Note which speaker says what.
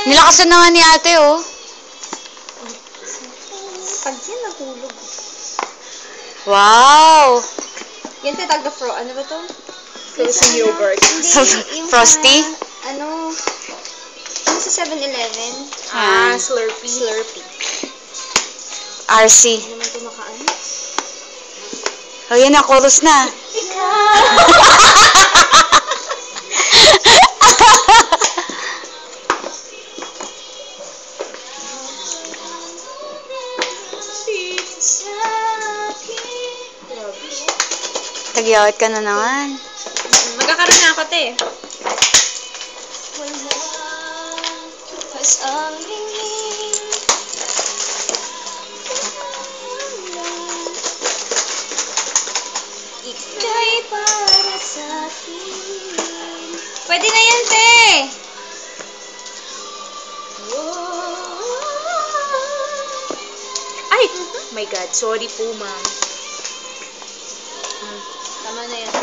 Speaker 1: Nilakasan na nga ni ate, oh.
Speaker 2: Pag yan, nahulog.
Speaker 1: Wow!
Speaker 2: Yan taga-fro. Ano ba to?
Speaker 3: Frozen yogurt.
Speaker 2: Hindi, yung
Speaker 1: Frosty?
Speaker 2: Ano? Yung sa 7-Eleven.
Speaker 3: Slurpee.
Speaker 2: Slurpee.
Speaker 1: RC.
Speaker 2: Hindi naman ito makaan.
Speaker 1: Oh, yan na, chorus na. Tagyawat ka na naman.
Speaker 3: Magkakaroon na ako, te.
Speaker 2: Ika'y para sa'kin. Pwede na yan, te!
Speaker 3: Ay! My God, sorry po, ma'am.
Speaker 2: Tama na yan.